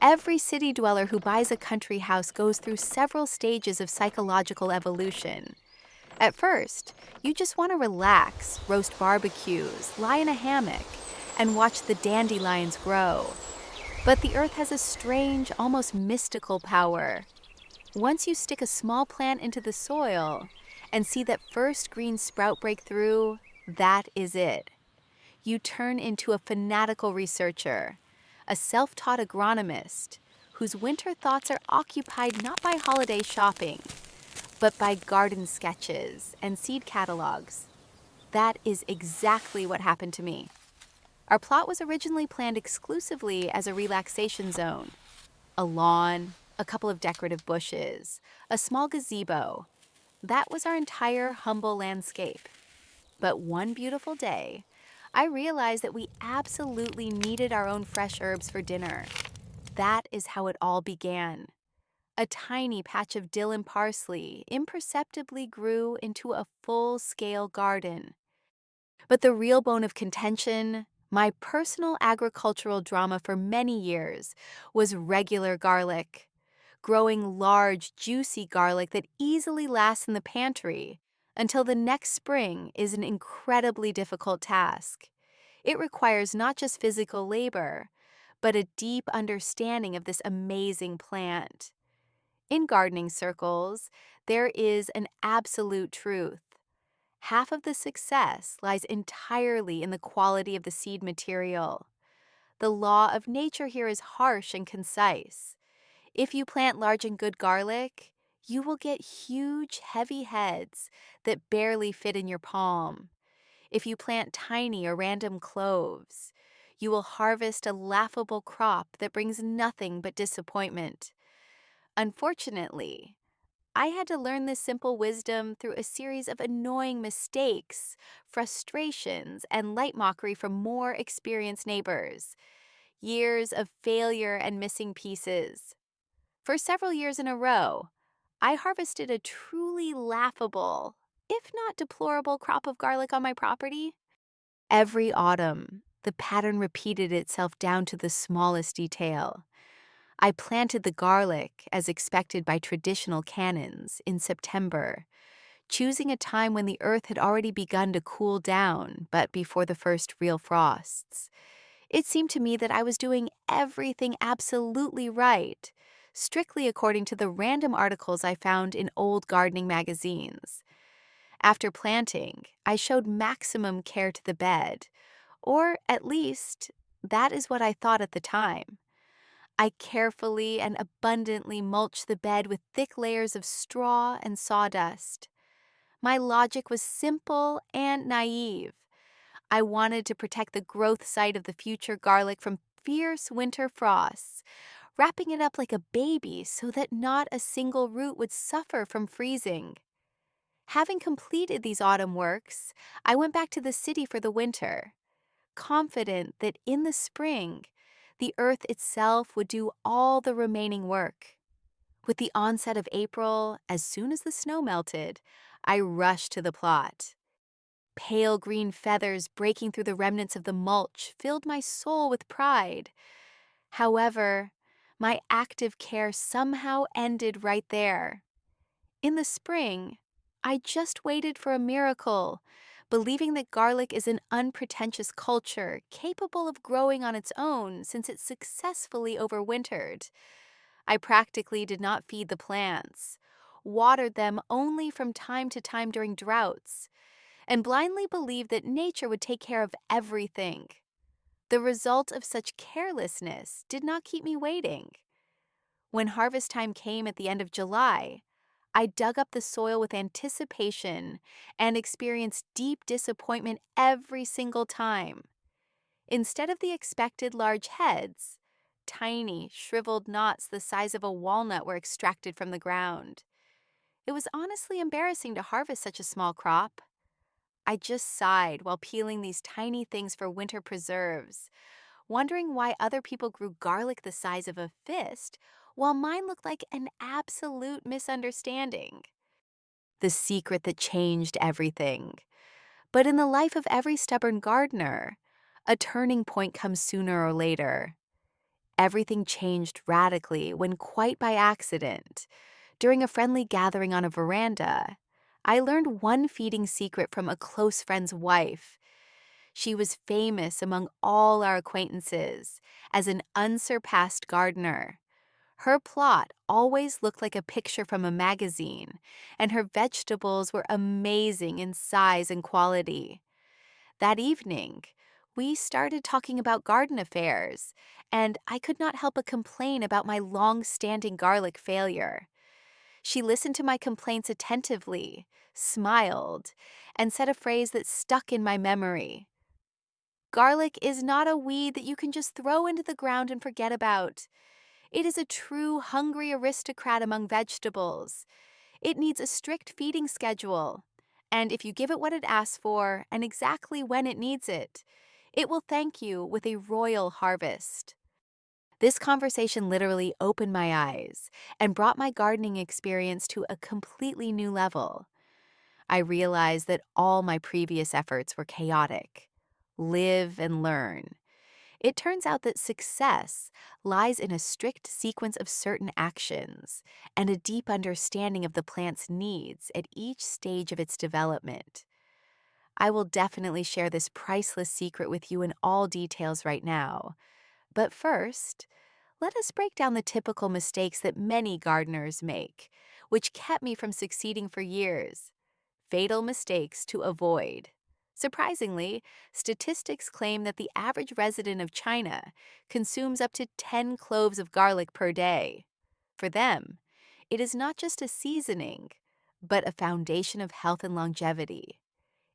Every city dweller who buys a country house goes through several stages of psychological evolution. At first, you just want to relax, roast barbecues, lie in a hammock, and watch the dandelions grow. But the earth has a strange, almost mystical power. Once you stick a small plant into the soil and see that first green sprout break through, that is it. You turn into a fanatical researcher, a self-taught agronomist whose winter thoughts are occupied not by holiday shopping, but by garden sketches and seed catalogs. That is exactly what happened to me. Our plot was originally planned exclusively as a relaxation zone. A lawn, a couple of decorative bushes, a small gazebo. That was our entire humble landscape. But one beautiful day, I realized that we absolutely needed our own fresh herbs for dinner. That is how it all began. A tiny patch of dill and parsley imperceptibly grew into a full-scale garden. But the real bone of contention, my personal agricultural drama for many years, was regular garlic. Growing large, juicy garlic that easily lasts in the pantry until the next spring is an incredibly difficult task. It requires not just physical labor, but a deep understanding of this amazing plant. In gardening circles, there is an absolute truth. Half of the success lies entirely in the quality of the seed material. The law of nature here is harsh and concise. If you plant large and good garlic, you will get huge, heavy heads that barely fit in your palm. If you plant tiny or random cloves, you will harvest a laughable crop that brings nothing but disappointment. Unfortunately, I had to learn this simple wisdom through a series of annoying mistakes, frustrations, and light mockery from more experienced neighbors. Years of failure and missing pieces. For several years in a row, I harvested a truly laughable, if not deplorable, crop of garlic on my property. Every autumn, the pattern repeated itself down to the smallest detail. I planted the garlic, as expected by traditional canons, in September, choosing a time when the earth had already begun to cool down, but before the first real frosts. It seemed to me that I was doing everything absolutely right, strictly according to the random articles I found in old gardening magazines. After planting, I showed maximum care to the bed, or at least, that is what I thought at the time. I carefully and abundantly mulched the bed with thick layers of straw and sawdust. My logic was simple and naive. I wanted to protect the growth site of the future garlic from fierce winter frosts, wrapping it up like a baby so that not a single root would suffer from freezing. Having completed these autumn works, I went back to the city for the winter, confident that in the spring, the earth itself would do all the remaining work. With the onset of April, as soon as the snow melted, I rushed to the plot. Pale green feathers breaking through the remnants of the mulch filled my soul with pride. However, my active care somehow ended right there. In the spring, I just waited for a miracle, believing that garlic is an unpretentious culture capable of growing on its own since it successfully overwintered. I practically did not feed the plants, watered them only from time to time during droughts, and blindly believed that nature would take care of everything. The result of such carelessness did not keep me waiting. When harvest time came at the end of July, I dug up the soil with anticipation and experienced deep disappointment every single time. Instead of the expected large heads, tiny, shriveled knots the size of a walnut were extracted from the ground. It was honestly embarrassing to harvest such a small crop. I just sighed while peeling these tiny things for winter preserves, wondering why other people grew garlic the size of a fist while mine looked like an absolute misunderstanding. The secret that changed everything. But in the life of every stubborn gardener, a turning point comes sooner or later. Everything changed radically when, quite by accident, during a friendly gathering on a veranda, I learned one feeding secret from a close friend's wife. She was famous among all our acquaintances as an unsurpassed gardener. Her plot always looked like a picture from a magazine, and her vegetables were amazing in size and quality. That evening, we started talking about garden affairs, and I could not help but complain about my long-standing garlic failure. She listened to my complaints attentively, smiled, and said a phrase that stuck in my memory. Garlic is not a weed that you can just throw into the ground and forget about. It is a true hungry aristocrat among vegetables. It needs a strict feeding schedule. And if you give it what it asks for and exactly when it needs it, it will thank you with a royal harvest. This conversation literally opened my eyes and brought my gardening experience to a completely new level. I realized that all my previous efforts were chaotic. Live and learn. It turns out that success lies in a strict sequence of certain actions and a deep understanding of the plant's needs at each stage of its development. I will definitely share this priceless secret with you in all details right now. But first, let us break down the typical mistakes that many gardeners make, which kept me from succeeding for years. Fatal mistakes to avoid. Surprisingly, statistics claim that the average resident of China consumes up to 10 cloves of garlic per day. For them, it is not just a seasoning, but a foundation of health and longevity.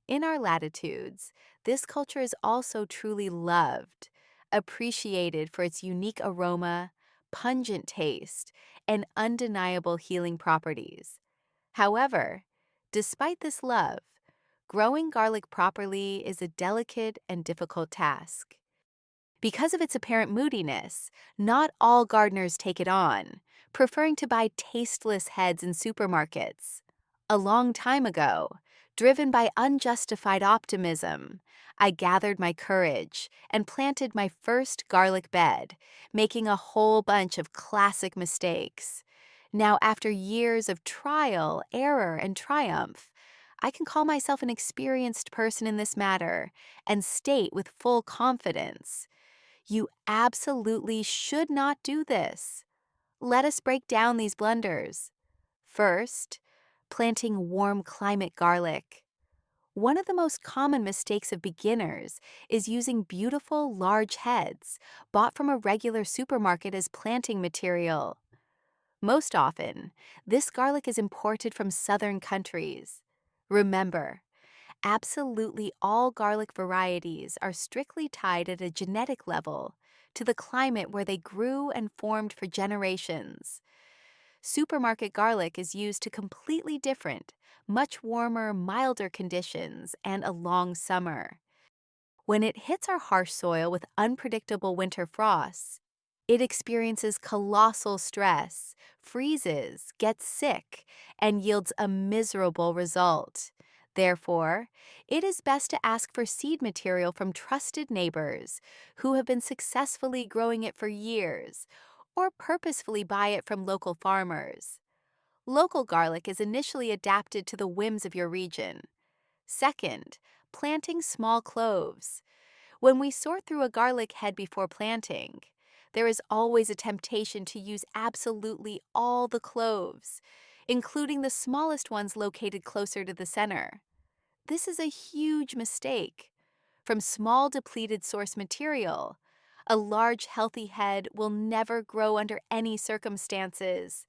In our latitudes, this culture is also truly loved, appreciated for its unique aroma, pungent taste, and undeniable healing properties. However, despite this love, growing garlic properly is a delicate and difficult task. Because of its apparent moodiness, not all gardeners take it on, preferring to buy tasteless heads in supermarkets. A long time ago, driven by unjustified optimism, I gathered my courage and planted my first garlic bed, making a whole bunch of classic mistakes. Now, after years of trial, error, and triumph, I can call myself an experienced person in this matter and state with full confidence, you absolutely should not do this. Let us break down these blunders. First, planting warm climate garlic. One of the most common mistakes of beginners is using beautiful, large heads bought from a regular supermarket as planting material. Most often, this garlic is imported from southern countries. Remember, absolutely all garlic varieties are strictly tied at a genetic level to the climate where they grew and formed for generations. Supermarket garlic is used to completely different, much warmer, milder conditions and a long summer. When it hits our harsh soil with unpredictable winter frosts, it experiences colossal stress, freezes, gets sick, and yields a miserable result. Therefore, it is best to ask for seed material from trusted neighbors who have been successfully growing it for years, or purposefully buy it from local farmers. Local garlic is initially adapted to the whims of your region. Second, planting small cloves. When we sort through a garlic head before planting, there is always a temptation to use absolutely all the cloves, including the smallest ones located closer to the center. This is a huge mistake. From small depleted source material, a large healthy head will never grow under any circumstances.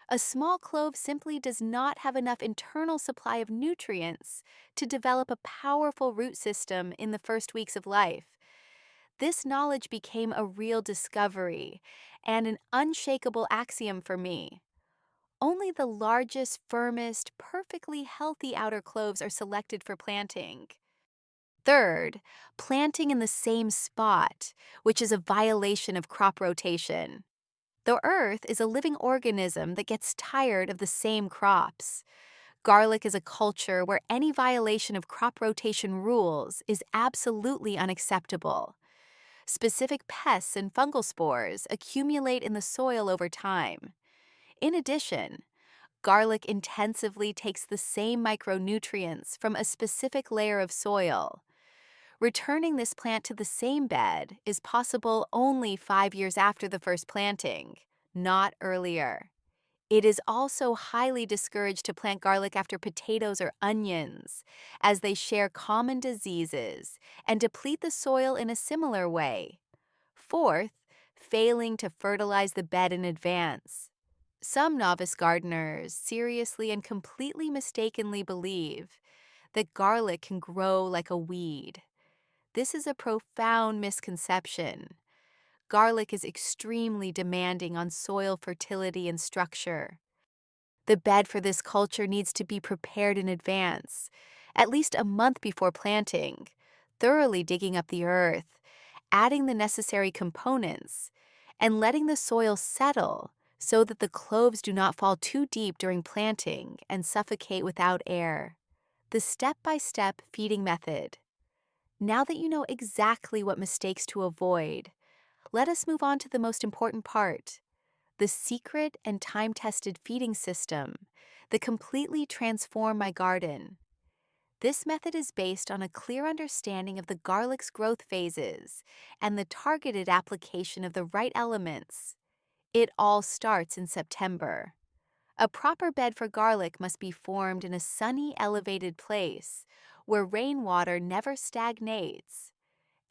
A small clove simply does not have enough internal supply of nutrients to develop a powerful root system in the first weeks of life. This knowledge became a real discovery and an unshakable axiom for me. Only the largest, firmest, perfectly healthy outer cloves are selected for planting. Third, planting in the same spot, which is a violation of crop rotation. The earth is a living organism that gets tired of the same crops. Garlic is a culture where any violation of crop rotation rules is absolutely unacceptable. Specific pests and fungal spores accumulate in the soil over time. In addition, garlic intensively takes the same micronutrients from a specific layer of soil. Returning this plant to the same bed is possible only 5 years after the first planting, not earlier. It is also highly discouraged to plant garlic after potatoes or onions, as they share common diseases and deplete the soil in a similar way. Fourth, failing to fertilize the bed in advance. Some novice gardeners seriously and completely mistakenly believe that garlic can grow like a weed. This is a profound misconception. Garlic is extremely demanding on soil fertility and structure. The bed for this culture needs to be prepared in advance, at least a month before planting, thoroughly digging up the earth, adding the necessary components, and letting the soil settle so that the cloves do not fall too deep during planting and suffocate without air. The step-by-step feeding method. Now that you know exactly what mistakes to avoid, let us move on to the most important part, the secret and time-tested feeding system that completely transformed my garden. This method is based on a clear understanding of the garlic's growth phases and the targeted application of the right elements. It all starts in September. A proper bed for garlic must be formed in a sunny, elevated place where rainwater never stagnates.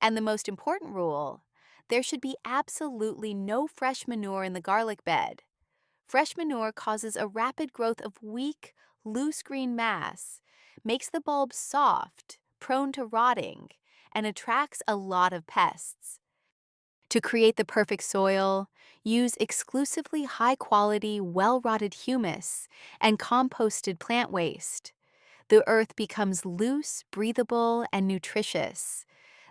And the most important rule, there should be absolutely no fresh manure in the garlic bed. Fresh manure causes a rapid growth of weak, loose green mass, makes the bulbs soft, prone to rotting, and attracts a lot of pests. To create the perfect soil, use exclusively high-quality, well-rotted humus and composted plant waste. The earth becomes loose, breathable, and nutritious.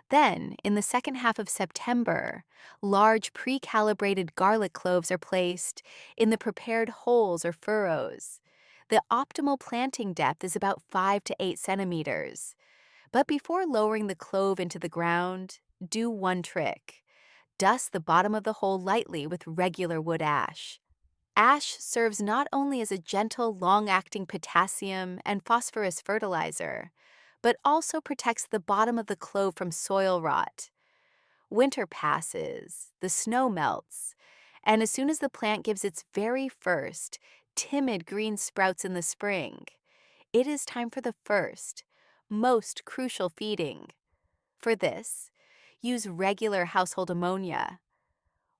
Then, in the second half of September, large pre-calibrated garlic cloves are placed in the prepared holes or furrows. The optimal planting depth is about 5 to 8 centimeters. But before lowering the clove into the ground, do one trick. Dust the bottom of the hole lightly with regular wood ash. Ash serves not only as a gentle, long-acting potassium and phosphorus fertilizer, but also protects the bottom of the clove from soil rot. Winter passes, the snow melts, and as soon as the plant gives its very first, timid green sprouts in the spring, it is time for the first, most crucial feeding. For this, use regular household ammonia.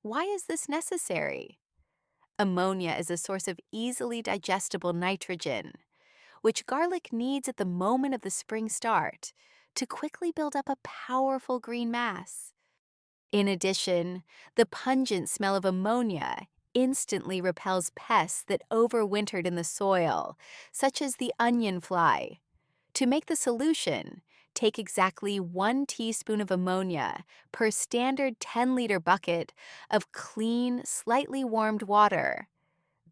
Why is this necessary? Ammonia is a source of easily digestible nitrogen, which garlic needs at the moment of the spring start to quickly build up a powerful green mass. In addition, the pungent smell of ammonia instantly repels pests that overwintered in the soil, such as the onion fly. To make the solution, take exactly 1 teaspoon of ammonia per standard 10-liter bucket of clean, slightly warmed water.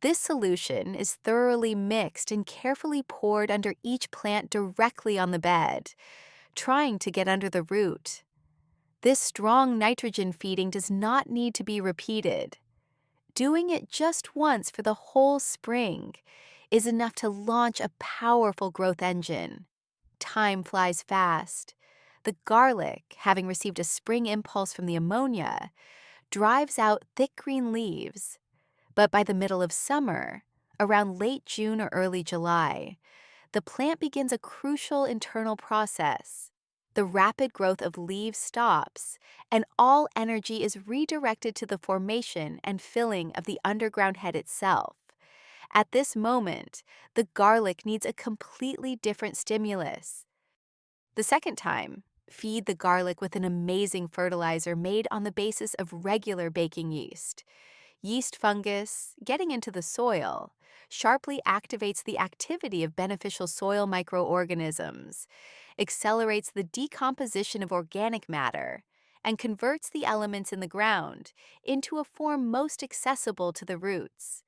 This solution is thoroughly mixed and carefully poured under each plant directly on the bed, trying to get under the root. This strong nitrogen feeding does not need to be repeated. Doing it just once for the whole spring is enough to launch a powerful growth engine. Time flies fast. The garlic, having received a spring impulse from the ammonia, drives out thick green leaves. But by the middle of summer, around late June or early July, the plant begins a crucial internal process. The rapid growth of leaves stops, and all energy is redirected to the formation and filling of the underground head itself. At this moment, the garlic needs a completely different stimulus. The second time, feed the garlic with an amazing fertilizer made on the basis of regular baking yeast. Yeast fungus, getting into the soil, sharply activates the activity of beneficial soil microorganisms, accelerates the decomposition of organic matter, and converts the elements in the ground into a form most accessible to the roots.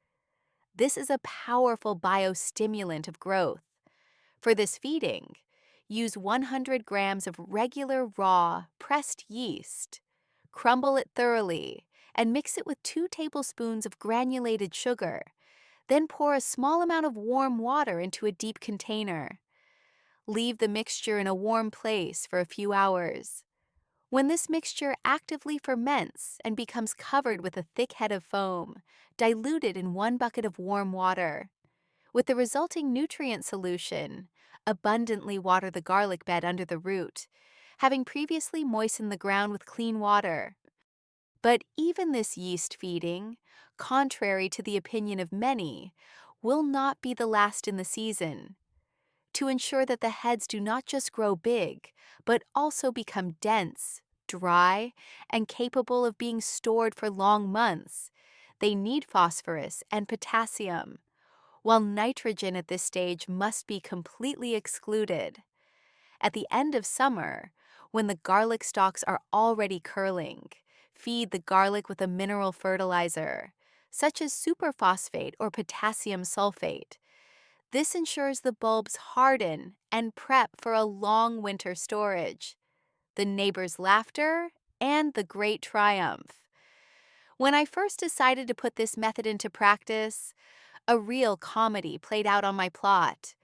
This is a powerful biostimulant of growth. For this feeding, use 100 grams of regular raw, pressed yeast. Crumble it thoroughly and mix it with 2 tablespoons of granulated sugar. Then pour a small amount of warm water into a deep container. Leave the mixture in a warm place for a few hours. When this mixture actively ferments and becomes covered with a thick head of foam, dilute it in 1 bucket of warm water. With the resulting nutrient solution, abundantly water the garlic bed under the root, having previously moistened the ground with clean water. But even this yeast feeding, contrary to the opinion of many, will not be the last in the season. To ensure that the heads do not just grow big, but also become dense, dry, and capable of being stored for long months, they need phosphorus and potassium, while nitrogen at this stage must be completely excluded. At the end of summer, when the garlic stalks are already curling, feed the garlic with a mineral fertilizer, such as superphosphate or potassium sulfate. This ensures the bulbs harden and prep for a long winter storage. The neighbor's laughter and the great triumph. When I first decided to put this method into practice, a real comedy played out on my plot.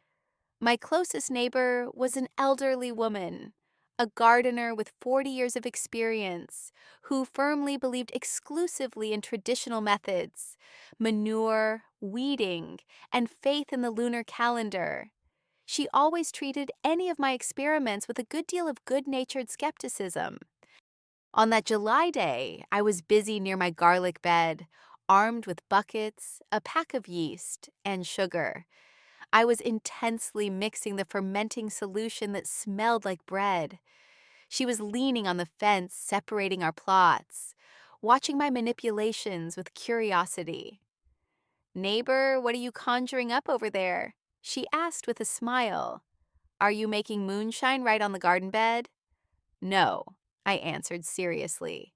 My closest neighbor was an elderly woman, a gardener with 40 years of experience, who firmly believed exclusively in traditional methods, manure, weeding, and faith in the lunar calendar. She always treated any of my experiments with a good deal of good-natured skepticism. On that July day, I was busy near my garlic bed, armed with buckets, a pack of yeast, and sugar. I was intensely mixing the fermenting solution that smelled like bread. She was leaning on the fence separating our plots, watching my manipulations with curiosity. "Neighbor, what are you conjuring up over there?" she asked with a smile. "Are you making moonshine right on the garden bed?" "No," I answered seriously.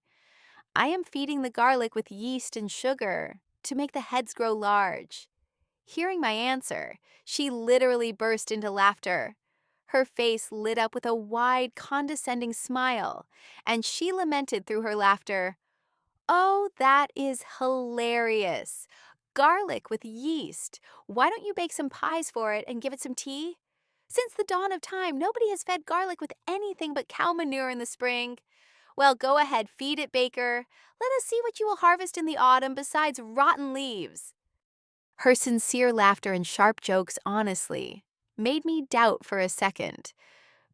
"I am feeding the garlic with yeast and sugar to make the heads grow large." Hearing my answer, she literally burst into laughter. Her face lit up with a wide, condescending smile, and she lamented through her laughter, "Oh, that is hilarious! Garlic with yeast. Why don't you bake some pies for it and give it some tea? Since the dawn of time, nobody has fed garlic with anything but cow manure in the spring. Well, go ahead, feed it, baker. Let us see what you will harvest in the autumn besides rotten leaves." Her sincere laughter and sharp jokes, honestly, made me doubt for a second.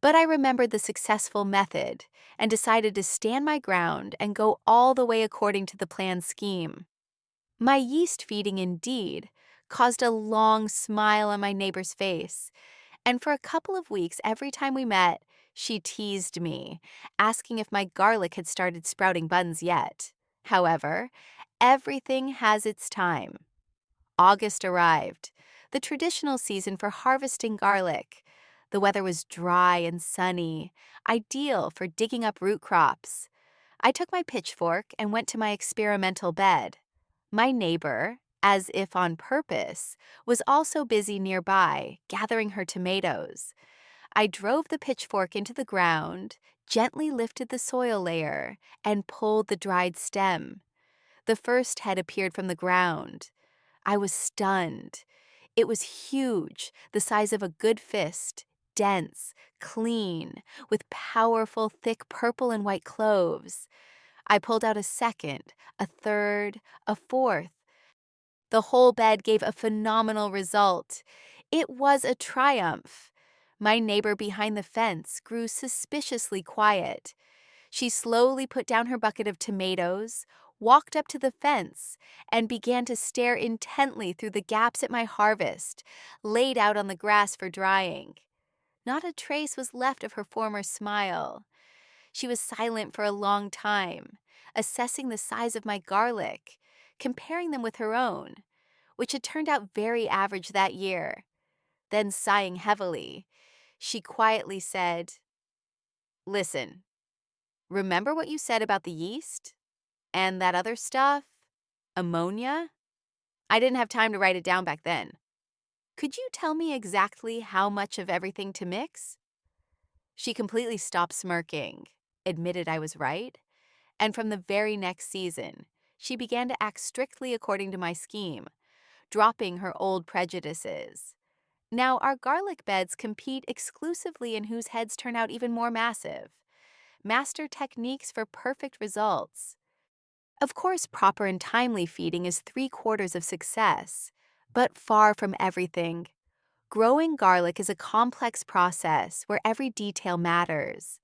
But I remembered the successful method and decided to stand my ground and go all the way according to the planned scheme. My yeast feeding, indeed, caused a long smile on my neighbor's face, and for a couple of weeks every time we met, she teased me, asking if my garlic had started sprouting buns yet. However, everything has its time. August arrived, the traditional season for harvesting garlic. The weather was dry and sunny, ideal for digging up root crops. I took my pitchfork and went to my experimental bed. My neighbor, as if on purpose, was also busy nearby, gathering her tomatoes. I drove the pitchfork into the ground, gently lifted the soil layer, and pulled the dried stem. The first head appeared from the ground. I was stunned. It was huge, the size of a good fist, dense, clean, with powerful, thick purple and white cloves. I pulled out a second, a third, a fourth. The whole bed gave a phenomenal result. It was a triumph. My neighbor behind the fence grew suspiciously quiet. She slowly put down her bucket of tomatoes, walked up to the fence, and began to stare intently through the gaps at my harvest, laid out on the grass for drying. Not a trace was left of her former smile. She was silent for a long time, assessing the size of my garlic, comparing them with her own, which had turned out very average that year. Then, sighing heavily, she quietly said, "Listen, remember what you said about the yeast? And that other stuff? Ammonia? I didn't have time to write it down back then. Could you tell me exactly how much of everything to mix?" She completely stopped smirking, admitted I was right, And from the very next season, she began to act strictly according to my scheme, dropping her old prejudices. Now, our garlic beds compete exclusively in whose heads turn out even more massive. Master techniques for perfect results. Of course, proper and timely feeding is three-quarters of success, but far from everything. Growing garlic is a complex process where every detail matters.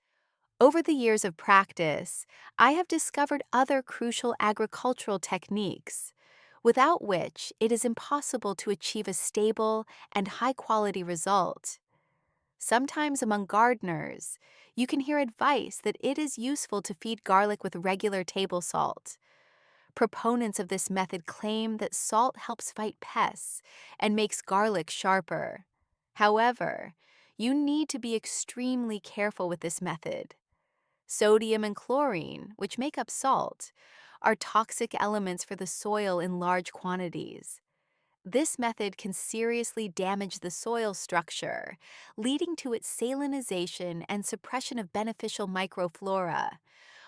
Over the years of practice, I have discovered other crucial agricultural techniques, without which it is impossible to achieve a stable and high-quality result. Sometimes among gardeners, you can hear advice that it is useful to feed garlic with regular table salt. Proponents of this method claim that salt helps fight pests and makes garlic sharper. However, you need to be extremely careful with this method. Sodium and chlorine, which make up salt, are toxic elements for the soil in large quantities. This method can seriously damage the soil structure, leading to its salinization and suppression of beneficial microflora.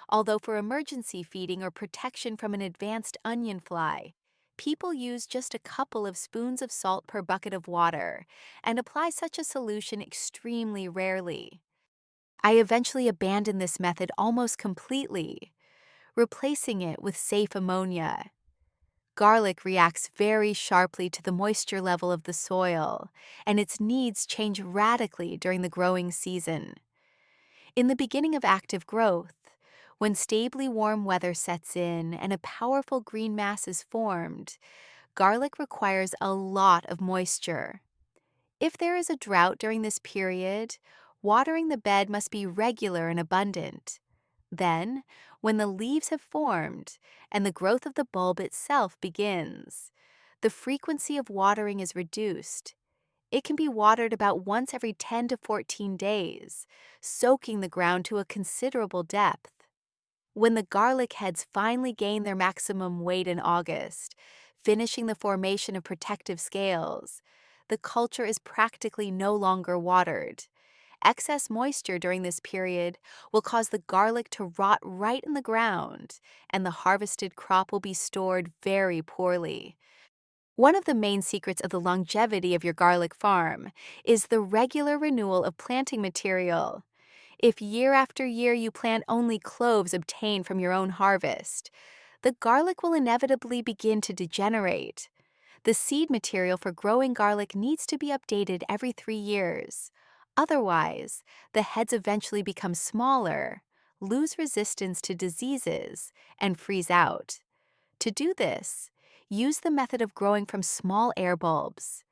Although for emergency feeding or protection from an advanced onion fly, people use just a couple of spoons of salt per bucket of water and apply such a solution extremely rarely. I eventually abandoned this method almost completely, replacing it with safe ammonia. Garlic reacts very sharply to the moisture level of the soil, and its needs change radically during the growing season. In the beginning of active growth, when stably warm weather sets in and a powerful green mass is formed, garlic requires a lot of moisture. If there is a drought during this period, watering the bed must be regular and abundant. Then, when the leaves have formed and the growth of the bulb itself begins, the frequency of watering is reduced. It can be watered about once every 10 to 14 days, soaking the ground to a considerable depth. When the garlic heads finally gain their maximum weight in August, finishing the formation of protective scales, the culture is practically no longer watered. Excess moisture during this period will cause the garlic to rot right in the ground, and the harvested crop will be stored very poorly. One of the main secrets of the longevity of your garlic farm is the regular renewal of planting material. If year after year you plant only cloves obtained from your own harvest, the garlic will inevitably begin to degenerate. The seed material for growing garlic needs to be updated every 3 years. Otherwise, the heads eventually become smaller, lose resistance to diseases, and freeze out. To do this, use the method of growing from small air bulbs.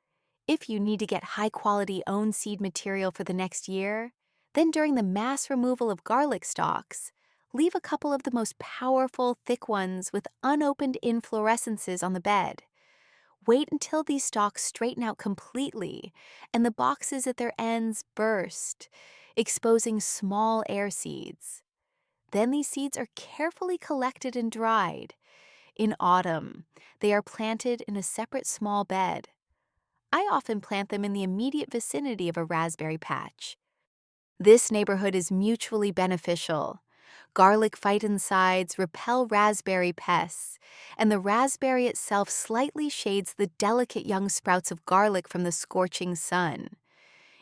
If you need to get high-quality own seed material for the next year, then during the mass removal of garlic stalks, leave a couple of the most powerful, thick ones with unopened inflorescences on the bed. Wait until these stalks straighten out completely and the boxes at their ends burst, exposing small air seeds. Then these seeds are carefully collected and dried. In autumn, they are planted in a separate small bed. I often plant them in the immediate vicinity of a raspberry patch. This neighborhood is mutually beneficial. Garlic phytoncides repel raspberry pests, and the raspberry itself slightly shades the delicate young sprouts of garlic from the scorching sun.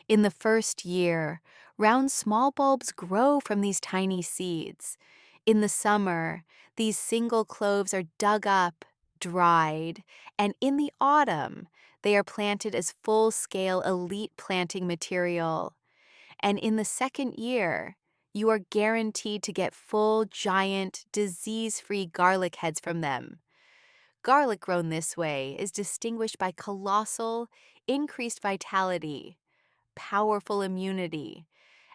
In the first year, round small bulbs grow from these tiny seeds. In the summer, these single cloves are dug up, dried, and in the autumn, they are planted as full-scale elite planting material. And in the second year, you are guaranteed to get full, giant, disease-free garlic heads from them. Garlic grown this way is distinguished by colossal, increased vitality, powerful immunity,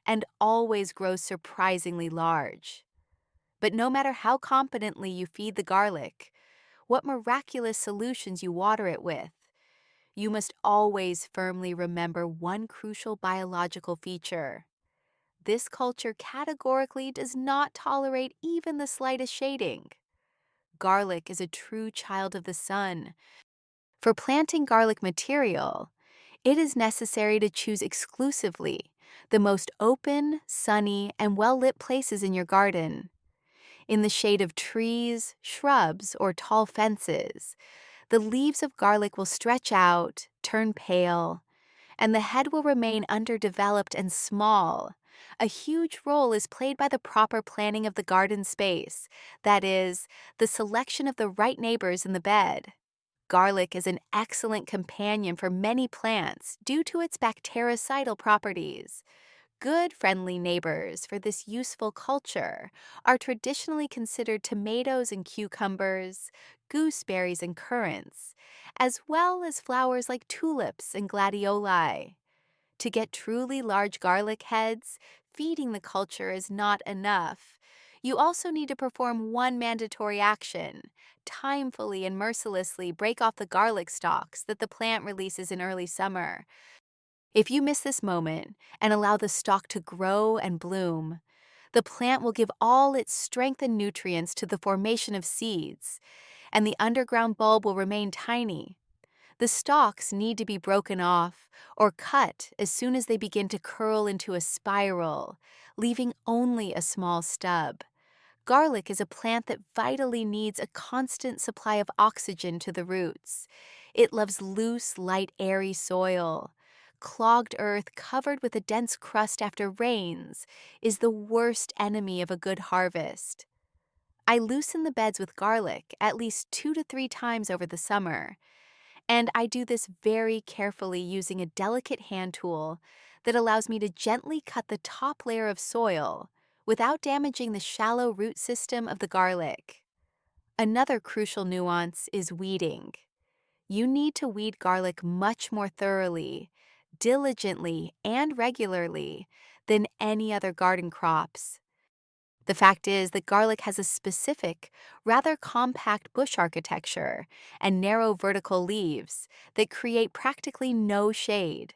and always grows surprisingly large. But no matter how competently you feed the garlic, what miraculous solutions you water it with, you must always firmly remember one crucial biological feature. This culture categorically does not tolerate even the slightest shading. Garlic is a true child of the sun. For planting garlic material, it is necessary to choose exclusively the most open, sunny, and well-lit places in your garden. In the shade of trees, shrubs, or tall fences, the leaves of garlic will stretch out, turn pale, and the head will remain underdeveloped and small. A huge role is played by the proper planning of the garden space, that is, the selection of the right neighbors in the bed. Garlic is an excellent companion for many plants due to its bactericidal properties. Good friendly neighbors for this useful culture are traditionally considered tomatoes and cucumbers, gooseberries and currants, as well as flowers like tulips and gladioli. To get truly large garlic heads, feeding the culture is not enough. You also need to perform one mandatory action: timefully and mercilessly break off the garlic stalks that the plant releases in early summer. If you miss this moment and allow the stalk to grow and bloom, the plant will give all its strength and nutrients to the formation of seeds, and the underground bulb will remain tiny. The stalks need to be broken off or cut as soon as they begin to curl into a spiral, leaving only a small stub. Garlic is a plant that vitally needs a constant supply of oxygen to the roots. It loves loose, light, airy soil. Clogged earth covered with a dense crust after rains is the worst enemy of a good harvest. I loosen the beds with garlic at least 2 to 3 times over the summer, and I do this very carefully using a delicate hand tool that allows me to gently cut the top layer of soil without damaging the shallow root system of the garlic. Another crucial nuance is weeding. You need to weed garlic much more thoroughly, diligently, and regularly than any other garden crops. The fact is that garlic has a specific, rather compact bush architecture and narrow vertical leaves that create practically no shade.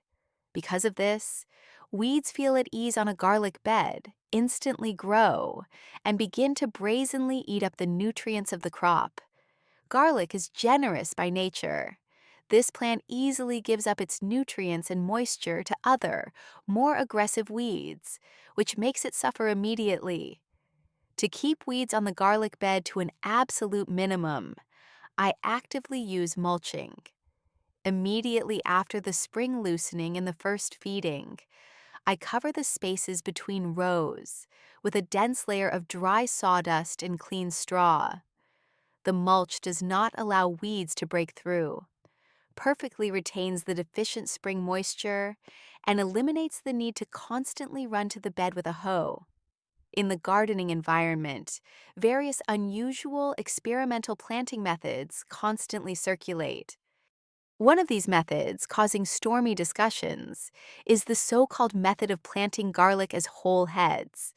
Because of this, weeds feel at ease on a garlic bed, instantly grow, and begin to brazenly eat up the nutrients of the crop. Garlic is generous by nature. This plant easily gives up its nutrients and moisture to other, more aggressive weeds, which makes it suffer immediately. To keep weeds on the garlic bed to an absolute minimum, I actively use mulching. Immediately after the spring loosening and the first feeding, I cover the spaces between rows with a dense layer of dry sawdust and clean straw. The mulch does not allow weeds to break through, perfectly retains the deficient spring moisture, and eliminates the need to constantly run to the bed with a hoe. In the gardening environment, various unusual experimental planting methods constantly circulate. One of these methods, causing stormy discussions, is the so-called method of planting garlic as whole heads.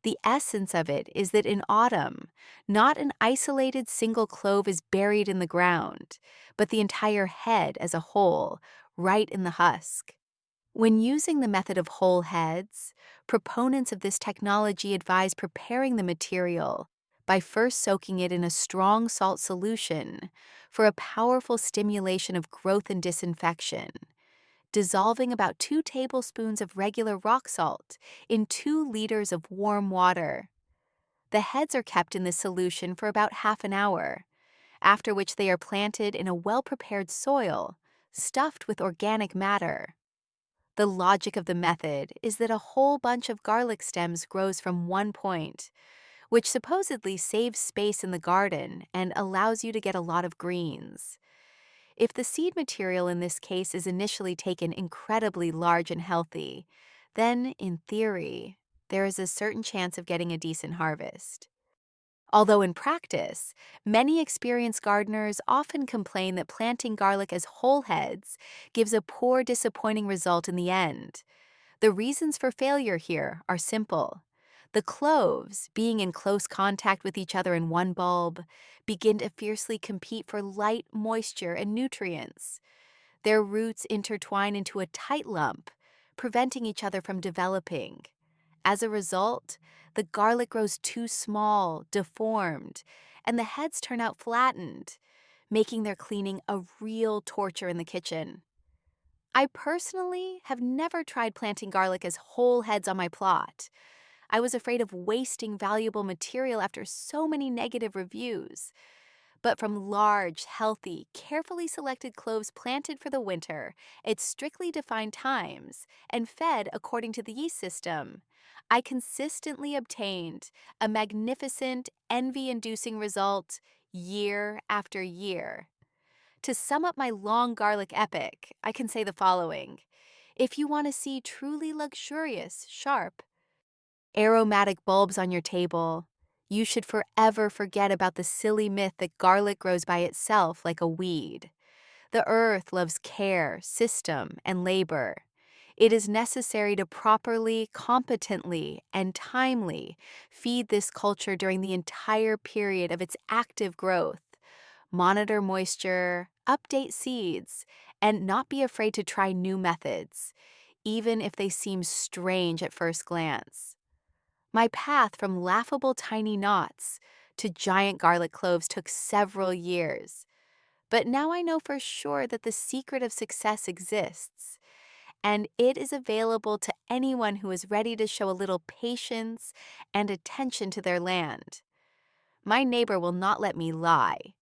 The essence of it is that in autumn, not an isolated single clove is buried in the ground, but the entire head as a whole, right in the husk. When using the method of whole heads, proponents of this technology advise preparing the material by first soaking it in a strong salt solution for a powerful stimulation of growth and disinfection, dissolving about 2 tablespoons of regular rock salt in 2 liters of warm water. The heads are kept in this solution for about half an hour, after which they are planted in a well-prepared soil, stuffed with organic matter. The logic of the method is that a whole bunch of garlic stems grows from one point, which supposedly saves space in the garden and allows you to get a lot of greens. If the seed material in this case is initially taken incredibly large and healthy, then, in theory, there is a certain chance of getting a decent harvest. Although in practice, many experienced gardeners often complain that planting garlic as whole heads gives a poor, disappointing result in the end. The reasons for failure here are simple. The cloves, being in close contact with each other in one bulb, begin to fiercely compete for light, moisture, and nutrients. Their roots intertwine into a tight lump, preventing each other from developing. As a result, the garlic grows too small, deformed, and the heads turn out flattened, making their cleaning a real torture in the kitchen. I personally have never tried planting garlic as whole heads on my plot. I was afraid of wasting valuable material after so many negative reviews. But from large, healthy, carefully selected cloves planted for the winter at strictly defined times and fed according to the yeast system, I consistently obtained a magnificent, envy inducing result year after year. To sum up my long garlic epic, I can say the following. If you want to see truly luxurious, sharp, aromatic bulbs on your table, you should forever forget about the silly myth that garlic grows by itself like a weed. The earth loves care, system, and labor. It is necessary to properly, competently, and timely feed this culture during the entire period of its active growth. Monitor moisture, update seeds, and not be afraid to try new methods, even if they seem strange at first glance. My path from laughable tiny knots to giant garlic cloves took several years, but now I know for sure that the secret of success exists, and it is available to anyone who is ready to show a little patience and attention to their land. My neighbor will not let me lie.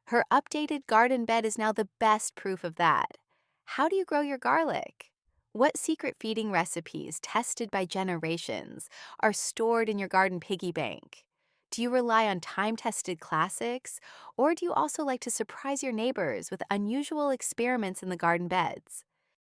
Her updated garden bed is now the best proof of that. How do you grow your garlic? What secret feeding recipes, tested by generations, are stored in your garden piggy bank? Do you rely on time-tested classics, or do you also like to surprise your neighbors with unusual experiments in the garden beds?